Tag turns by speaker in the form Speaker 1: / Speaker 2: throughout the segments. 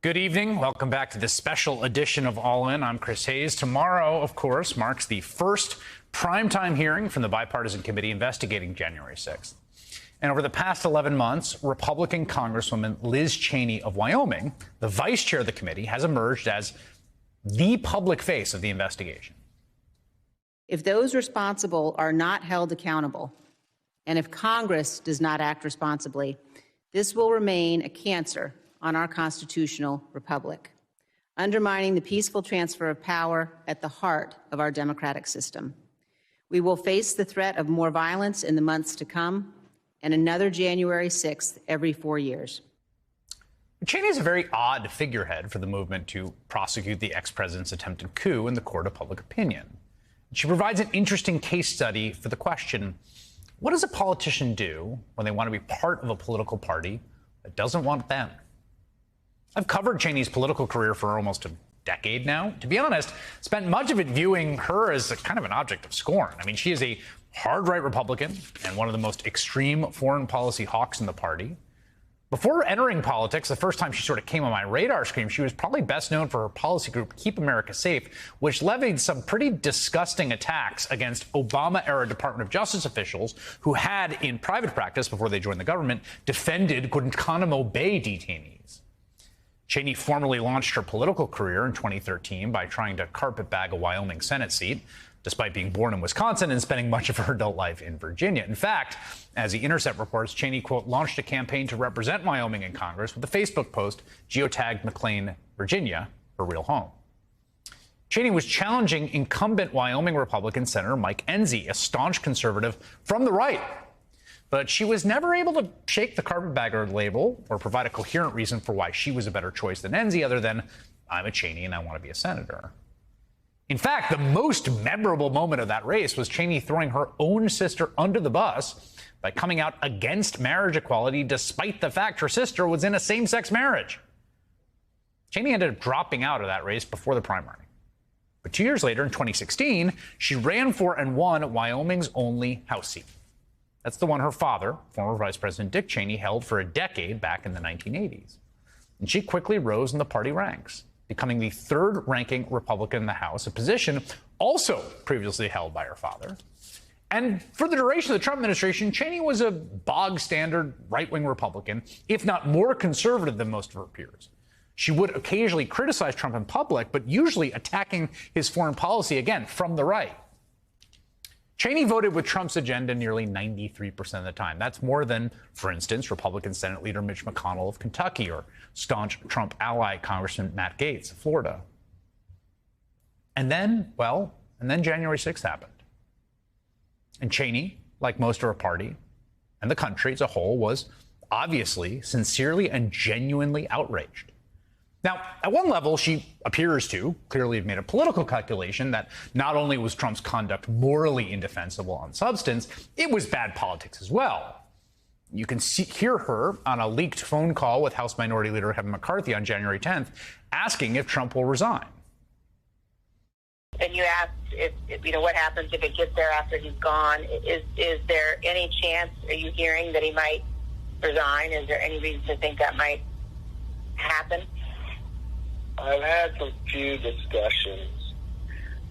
Speaker 1: Good evening. Welcome back to this special edition of All In. I'm Chris Hayes. Tomorrow, of course, marks the first primetime hearing from the bipartisan committee investigating January 6th. And over the past 11 months, Republican Congresswoman Liz Cheney of Wyoming, the vice chair of the committee, has emerged as the public face of the investigation.
Speaker 2: If those responsible are not held accountable, and if Congress does not act responsibly, this will remain a cancer on our constitutional republic, undermining the peaceful transfer of power at the heart of our democratic system. We will face the threat of more violence in the months to come and another January 6th every 4 years.
Speaker 1: Cheney is a very odd figurehead for the movement to prosecute the ex-president's attempted coup in the court of public opinion. She provides an interesting case study for the question, what does a politician do when they want to be part of a political party that doesn't want them? I've covered Cheney's political career for almost a decade now. To be honest, spent much of it viewing her as a kind of an object of scorn. I mean, she is a hard-right Republican and one of the most extreme foreign policy hawks in the party. Before entering politics, the first time she sort of came on my radar screen, she was probably best known for her policy group, Keep America Safe, which levied some pretty disgusting attacks against Obama-era Department of Justice officials who had, in private practice before they joined the government, defended Guantanamo Bay detainees. Cheney formally launched her political career in 2013 by trying to carpetbag a Wyoming Senate seat, despite being born in Wisconsin and spending much of her adult life in Virginia. In fact, as The Intercept reports, Cheney, quote, launched a campaign to represent Wyoming in Congress with a Facebook post geotagged McLean, Virginia, her real home. Cheney was challenging incumbent Wyoming Republican Senator Mike Enzi, a staunch conservative from the right. But she was never able to shake the carpetbagger label or provide a coherent reason for why she was a better choice than Enzi, other than, I'm a Cheney and I want to be a senator. In fact, the most memorable moment of that race was Cheney throwing her own sister under the bus by coming out against marriage equality, despite the fact her sister was in a same-sex marriage. Cheney ended up dropping out of that race before the primary. But 2 years later, in 2016, she ran for and won Wyoming's only House seat. That's the one her father, former Vice President Dick Cheney, held for a decade back in the 1980s. And she quickly rose in the party ranks, becoming the third-ranking Republican in the House, a position also previously held by her father. And for the duration of the Trump administration, Cheney was a bog-standard right-wing Republican, if not more conservative than most of her peers. She would occasionally criticize Trump in public, but usually attacking his foreign policy, again, from the right. Cheney voted with Trump's agenda nearly 93% of the time. That's more than, for instance, Republican Senate Leader Mitch McConnell of Kentucky or staunch Trump ally Congressman Matt Gaetz of Florida. And then January 6th happened. And Cheney, like most of her party and the country as a whole, was obviously, sincerely, and genuinely outraged. Now, at one level, she appears to clearly have made a political calculation that not only was Trump's conduct morally indefensible on substance, it was bad politics as well. You can hear her on a leaked phone call with House Minority Leader Kevin McCarthy on January 10th, asking if Trump will resign.
Speaker 3: And you asked if what happens if it gets there after he's gone. Is there any chance, are you hearing that he might resign? Is there any reason to think that might happen?
Speaker 4: I've had some few discussions.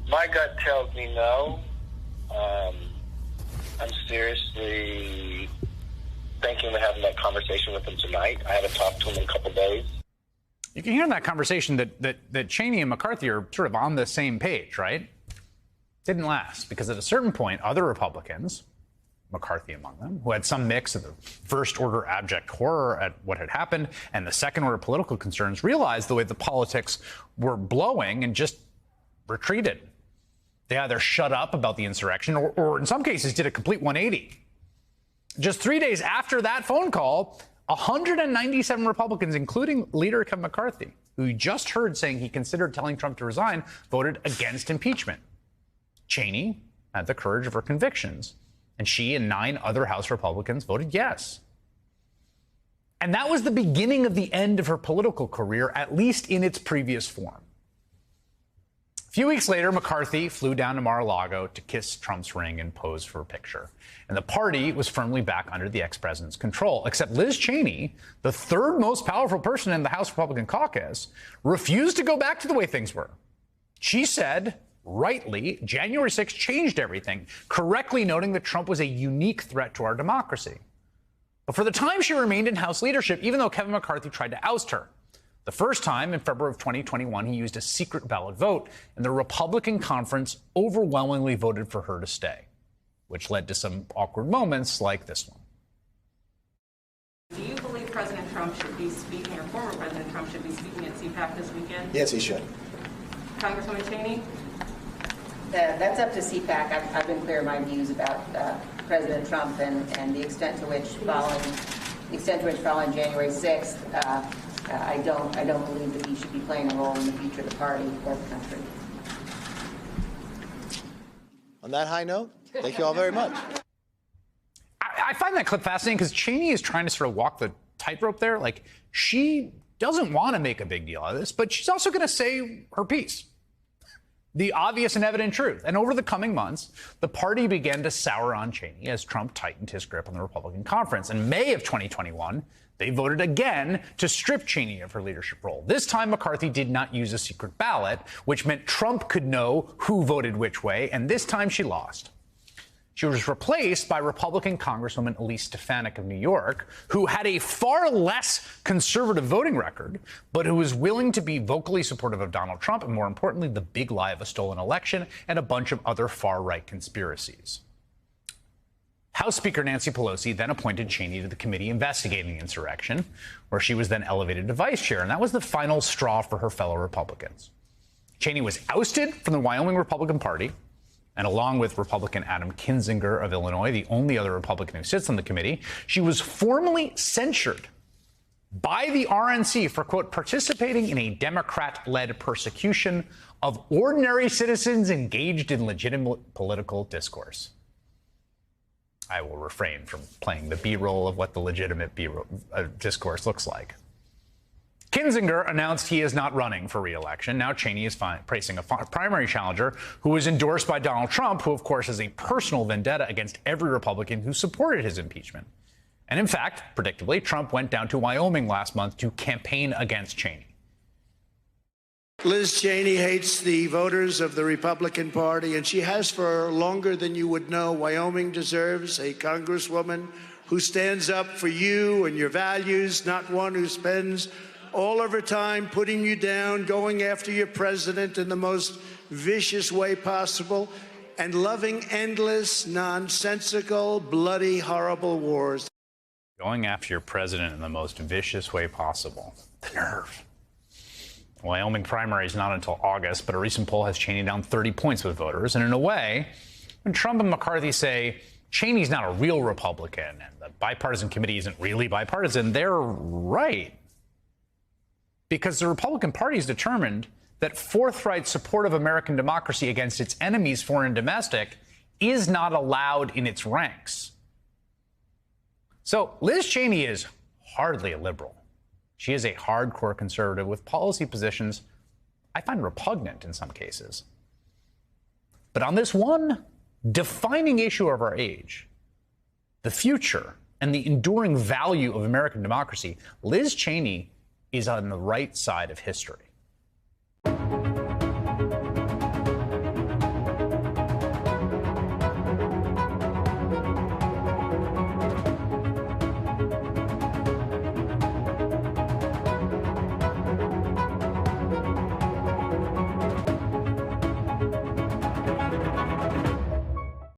Speaker 4: My gut tells me no. I'm seriously thinking of having that conversation with him tonight. I haven't talked to him in a couple days.
Speaker 1: You can hear in that conversation that Cheney and McCarthy are sort of on the same page, right? Didn't last, because at a certain point, other Republicans, McCarthy among them, who had some mix of the first-order abject horror at what had happened and the second-order political concerns, realized the way the politics were blowing and just retreated. They either shut up about the insurrection or in some cases did a complete 180. Just 3 days after that phone call, 197 Republicans, including Leader Kevin McCarthy, who you just heard saying he considered telling Trump to resign, voted against impeachment. Cheney had the courage of her convictions, and she and 9 other House Republicans voted yes. And that was the beginning of the end of her political career, at least in its previous form. A few weeks later, McCarthy flew down to Mar-a-Lago to kiss Trump's ring and pose for a picture. And the party was firmly back under the ex-president's control, except Liz Cheney, the third most powerful person in the House Republican caucus, refused to go back to the way things were. She said, rightly, January 6th changed everything, correctly noting that Trump was a unique threat to our democracy. But for the time she remained in House leadership, even though Kevin McCarthy tried to oust her. The first time, in February of 2021, he used a secret ballot vote, and the Republican conference overwhelmingly voted for her to stay, which led to some awkward moments like this one.
Speaker 5: Do you believe President Trump should be speaking, or former President Trump should be speaking at CPAC this weekend?
Speaker 6: Yes, he should.
Speaker 5: Congresswoman Cheney?
Speaker 2: That's up to CPAC. I've been clear in my views about President Trump and the extent to which following January 6th, I don't believe that he should be playing a role in the future of the party or the country.
Speaker 6: On that high note, thank you all very much.
Speaker 1: I find that clip fascinating because Cheney is trying to sort of walk the tightrope there. Like, she doesn't want to make a big deal out of this, but she's also going to say her piece. The obvious and evident truth. And over the coming months, the party began to sour on Cheney as Trump tightened his grip on the Republican conference. In May of 2021, they voted again to strip Cheney of her leadership role. This time, McCarthy did not use a secret ballot, which meant Trump could know who voted which way, and this time she lost. She was replaced by Republican Congresswoman Elise Stefanik of New York, who had a far less conservative voting record, but who was willing to be vocally supportive of Donald Trump and, more importantly, the big lie of a stolen election and a bunch of other far-right conspiracies. House Speaker Nancy Pelosi then appointed Cheney to the committee investigating the insurrection, where she was then elevated to vice chair, and that was the final straw for her fellow Republicans. Cheney was ousted from the Wyoming Republican Party, and along with Republican Adam Kinzinger of Illinois, the only other Republican who sits on the committee, she was formally censured by the RNC for, quote, participating in a Democrat-led persecution of ordinary citizens engaged in legitimate political discourse. I will refrain from playing the B-roll of what the legitimate discourse looks like. Kinzinger announced he is not running for re-election. Now Cheney is facing a primary challenger who was endorsed by Donald Trump, who, of course, has a personal vendetta against every Republican who supported his impeachment. And in fact, predictably, Trump went down to Wyoming last month to campaign against Cheney.
Speaker 7: Liz Cheney hates the voters of the Republican Party, and she has for longer than you would know. Wyoming deserves a congresswoman who stands up for you and your values, not one who spends all of her time putting you down, going after your president in the most vicious way possible, and loving endless, nonsensical, bloody, horrible wars.
Speaker 1: Going after your president in the most vicious way possible. The nerve. Wyoming primary is not until August, but a recent poll has Cheney down 30 points with voters. And in a way, when Trump and McCarthy say Cheney's not a real Republican and the bipartisan committee isn't really bipartisan, they're right. Because the Republican Party is determined that forthright support of American democracy against its enemies, foreign and domestic, is not allowed in its ranks. So Liz Cheney is hardly a liberal. She is a hardcore conservative with policy positions I find repugnant in some cases. But on this one defining issue of our age, the future and the enduring value of American democracy, Liz Cheney is on the right side of history.